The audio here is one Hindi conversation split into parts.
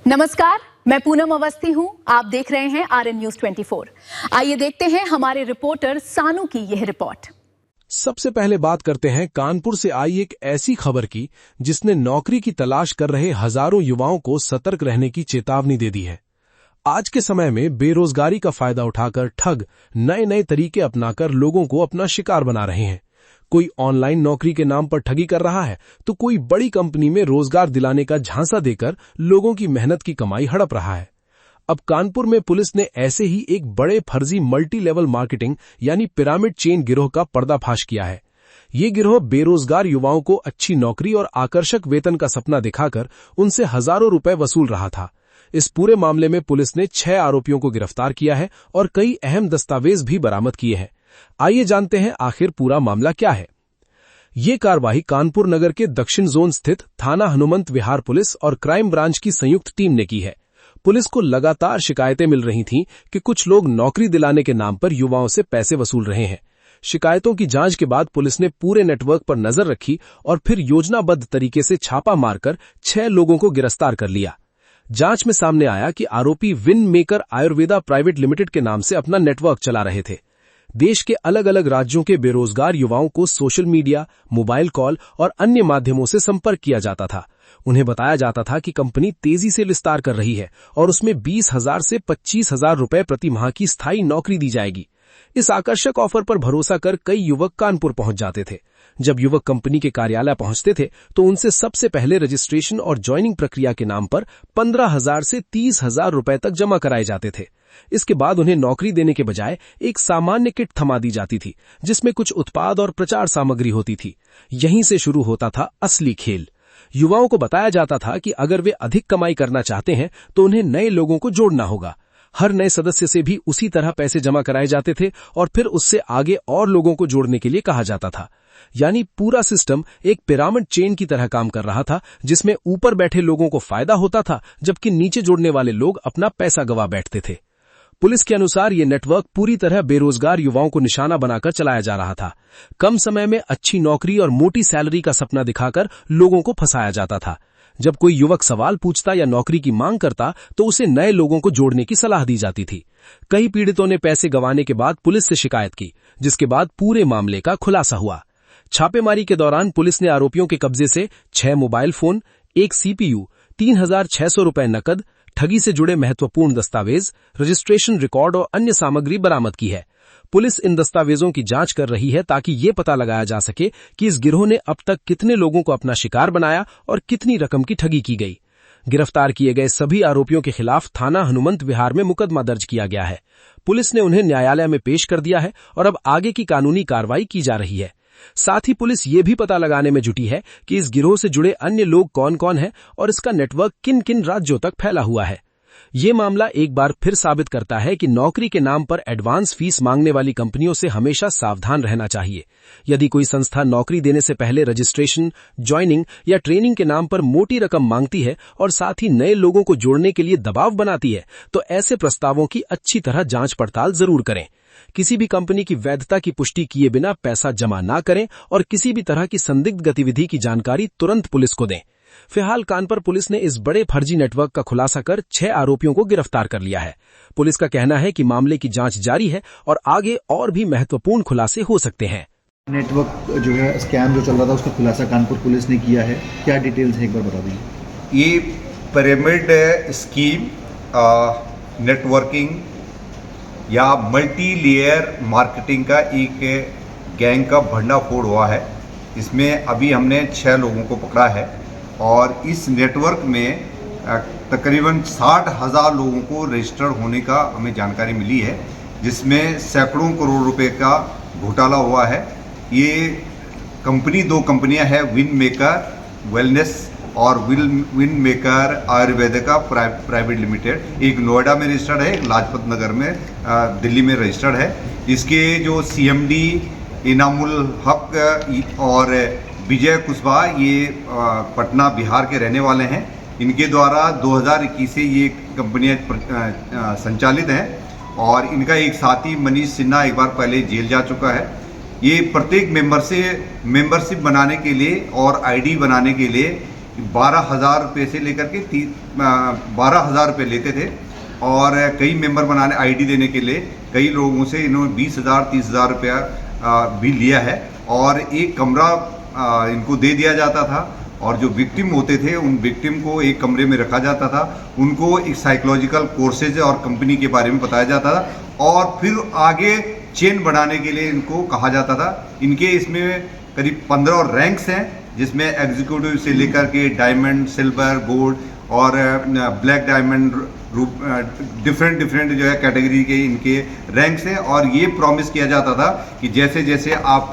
नमस्कार, मैं पूनम अवस्थी हूं। आप देख रहे हैं RN News 24। आइए देखते हैं हमारे रिपोर्टर सानू की यह रिपोर्ट। सबसे पहले बात करते हैं कानपुर से आई एक ऐसी खबर की जिसने नौकरी की तलाश कर रहे हजारों युवाओं को सतर्क रहने की चेतावनी दे दी है। आज के समय में बेरोजगारी का फायदा उठाकर ठग नए नए तरीके अपनाकर लोगों को अपना शिकार बना रहे हैं। कोई ऑनलाइन नौकरी के नाम पर ठगी कर रहा है तो कोई बड़ी कंपनी में रोजगार दिलाने का झांसा देकर लोगों की मेहनत की कमाई हड़प रहा है। अब कानपुर में पुलिस ने ऐसे ही एक बड़े फर्जी मल्टी लेवल मार्केटिंग यानी पिरामिड चेन गिरोह का पर्दाफाश किया है। ये गिरोह बेरोजगार युवाओं को अच्छी नौकरी और आकर्षक वेतन का सपना दिखाकर उनसे हजारों रुपए वसूल रहा था। इस पूरे मामले में पुलिस ने 6 आरोपियों को गिरफ्तार किया है और कई अहम दस्तावेज भी बरामद किए हैं। आइए जानते हैं आखिर पूरा मामला क्या है। ये कार्रवाई कानपुर नगर के दक्षिण जोन स्थित थाना हनुमंत विहार पुलिस और क्राइम ब्रांच की संयुक्त टीम ने की है। पुलिस को लगातार शिकायतें मिल रही थीं कि कुछ लोग नौकरी दिलाने के नाम पर युवाओं से पैसे वसूल रहे हैं। शिकायतों की जांच के बाद पुलिस ने पूरे नेटवर्क पर नजर रखी और फिर योजनाबद्ध तरीके से छापा मारकर 6 लोगों को गिरफ्तार कर लिया। जांच में सामने आया कि आरोपी win maker Ayurveda private limited के नाम से अपना नेटवर्क चला रहे थे। देश के अलग अलग राज्यों के बेरोजगार युवाओं को सोशल मीडिया, मोबाइल कॉल और अन्य माध्यमों से संपर्क किया जाता था। उन्हें बताया जाता था कि कंपनी तेजी से विस्तार कर रही है और उसमें 20,000 से 25,000 रुपए प्रति माह की स्थायी नौकरी दी जाएगी। इस आकर्षक ऑफर पर भरोसा कर कई युवक कानपुर पहुंच जाते थे। जब युवक कंपनी के कार्यालय पहुंचते थे तो उनसे सबसे पहले रजिस्ट्रेशन और ज्वाइनिंग प्रक्रिया के नाम पर 15,000 से 30,000 रुपए तक जमा कराए जाते थे। इसके बाद उन्हें नौकरी देने के बजाय एक सामान्य किट थमा दी जाती थी जिसमें कुछ उत्पाद और प्रचार सामग्री होती थी। यहीं से शुरू होता था असली खेल। युवाओं को बताया जाता था कि अगर वे अधिक कमाई करना चाहते हैं तो उन्हें नए लोगों को जोड़ना होगा। हर नए सदस्य से भी उसी तरह पैसे जमा कराए जाते थे और फिर उससे आगे और लोगों को जोड़ने के लिए कहा जाता था। यानी पूरा सिस्टम एक पिरामिड चेन की तरह काम कर रहा था जिसमें ऊपर बैठे लोगों को फायदा होता था जबकि नीचे जुड़ने वाले लोग अपना पैसा गवा बैठते थे। पुलिस के अनुसार ये नेटवर्क पूरी तरह बेरोजगार युवाओं को निशाना बनाकर चलाया जा रहा था। कम समय में अच्छी नौकरी और मोटी सैलरी का सपना दिखाकर लोगों को फंसाया जाता था। जब कोई युवक सवाल पूछता या नौकरी की मांग करता तो उसे नए लोगों को जोड़ने की सलाह दी जाती थी। कई पीड़ितों ने पैसे गंवाने के बाद पुलिस से शिकायत की, जिसके बाद पूरे मामले का खुलासा हुआ। छापेमारी के दौरान पुलिस ने आरोपियों के कब्जे से 6 मोबाइल फोन, 1 CPU, 3,600 रुपए नकद, ठगी से जुड़े महत्वपूर्ण दस्तावेज, रजिस्ट्रेशन रिकॉर्ड और अन्य सामग्री बरामद की है। पुलिस इन दस्तावेजों की जांच कर रही है ताकि ये पता लगाया जा सके कि इस गिरोह ने अब तक कितने लोगों को अपना शिकार बनाया और कितनी रकम की ठगी की गई। गिरफ्तार किए गए सभी आरोपियों के खिलाफ थाना हनुमंत विहार में मुकदमा दर्ज किया गया है। पुलिस ने उन्हें न्यायालय में पेश कर दिया है और अब आगे की कानूनी कार्रवाई की जा रही है। साथ ही पुलिस ये भी पता लगाने में जुटी है कि इस गिरोह से जुड़े अन्य लोग कौन कौन हैं और इसका नेटवर्क किन किन राज्यों तक फैला हुआ है। ये मामला एक बार फिर साबित करता है कि नौकरी के नाम पर एडवांस फीस मांगने वाली कंपनियों से हमेशा सावधान रहना चाहिए। यदि कोई संस्था नौकरी देने से पहले रजिस्ट्रेशन, ज्वाइनिंग या ट्रेनिंग के नाम पर मोटी रकम मांगती है और साथ ही नए लोगों को जोड़ने के लिए दबाव बनाती है तो ऐसे प्रस्तावों की अच्छी तरह जांच पड़ताल जरूर करें। किसी भी कंपनी की वैधता की पुष्टि किए बिना पैसा जमा ना करें और किसी भी तरह की संदिग्ध गतिविधि की जानकारी तुरंत पुलिस को दें। फिलहाल कानपुर पुलिस ने इस बड़े फर्जी नेटवर्क का खुलासा कर 6 आरोपियों को गिरफ्तार कर लिया है। पुलिस का कहना है कि मामले की जांच जारी है और आगे और भी महत्वपूर्ण खुलासे हो सकते हैं। नेटवर्क जो है, स्कैम जो चल रहा था, उसका खुलासा कानपुर पुलिस ने किया है। क्या डिटेल्स है, एक बार बता दीजिए। ये पिरामिड स्कीम, नेटवर्किंग या मल्टी लेयर मार्केटिंग का एक गैंग का भंडाफोड़ हुआ है। इसमें अभी हमने 6 लोगों को पकड़ा है और इस नेटवर्क में तकरीबन 60,000 लोगों को रजिस्टर्ड होने का हमें जानकारी मिली है, जिसमें सैकड़ों करोड़ रुपए का घोटाला हुआ है। ये कंपनी 2 कंपनियां हैं, विन मेकर वेलनेस और विन मेकर आयुर्वेदा का प्राइवेट लिमिटेड। एक नोएडा में रजिस्टर्ड है, एक लाजपत नगर में दिल्ली में रजिस्टर्ड है। इसके जो CMD इनामुल हक और विजय कुशवाहा, ये पटना बिहार के रहने वाले हैं। इनके द्वारा 2021 से ये कंपनियां संचालित हैं और इनका एक साथी मनीष सिन्हा एक बार पहले जेल जा चुका है। ये प्रत्येक मेंबर से मेंबरशिप बनाने के लिए और ID बनाने के लिए 12,000 रुपये से लेकर के 12,000 रुपये लेते थे और कई मेंबर बनाने आईडी देने के लिए कई लोगों से इन्होंने 20,000 30,000 रुपया भी लिया है और एक कमरा इनको दे दिया जाता था और जो विक्टिम होते थे उन विक्टिम को एक कमरे में रखा जाता था, उनको एक साइकोलॉजिकल कोर्सेज और कंपनी के बारे में बताया जाता था और फिर आगे चेन बढ़ाने के लिए इनको कहा जाता था। इनके इसमें करीब 15 रैंक्स हैं जिसमें एग्जीक्यूटिव से लेकर के डायमंड, सिल्वर, गोल्ड और ब्लैक डायमंड डिफरेंट जो है कैटेगरी के इनके रैंक्स हैं और ये प्रॉमिस किया जाता था कि जैसे जैसे आप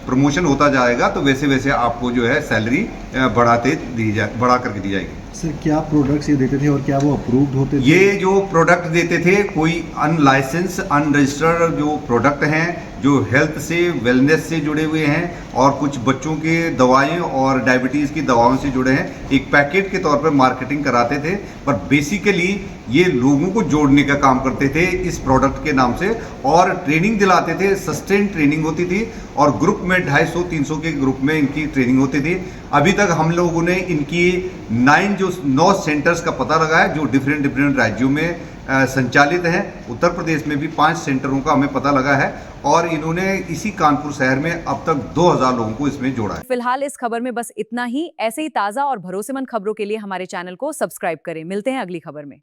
प्रमोशन होता जाएगा तो वैसे वैसे आपको जो है सैलरी बढ़ा करके दी जाएगी। सर क्या प्रोडक्ट्स ये देते थे और क्या वो अप्रूव्ड होते थे? ये जो प्रोडक्ट देते थे कोई अनलाइसेंस अनरजिस्टर्ड जो प्रोडक्ट हैं जो हेल्थ से वेलनेस से जुड़े हुए हैं और कुछ बच्चों के दवाएं और डायबिटीज़ की दवाओं से जुड़े हैं, एक पैकेट के तौर पर मार्केटिंग कराते थे पर बेसिकली ये लोगों को जोड़ने का काम करते थे इस प्रोडक्ट के नाम से और ट्रेनिंग दिलाते थे। सस्टेन ट्रेनिंग होती थी और ग्रुप में 250-300 के ग्रुप में इनकी ट्रेनिंग होती थी। अभी तक हम लोगों ने इनकी 9 सेंटर्स का पता लगा है जो डिफरेंट राज्यों में संचालित हैं। उत्तर प्रदेश में भी 5 सेंटरों का हमें पता लगा है और इन्होंने इसी कानपुर शहर में अब तक 2000 लोगों को इसमें जोड़ा है। फिलहाल इस खबर में बस इतना ही। ऐसे ही ताजा और भरोसेमंद खबरों के लिए हमारे चैनल को सब्सक्राइब करें। मिलते हैं अगली खबर में।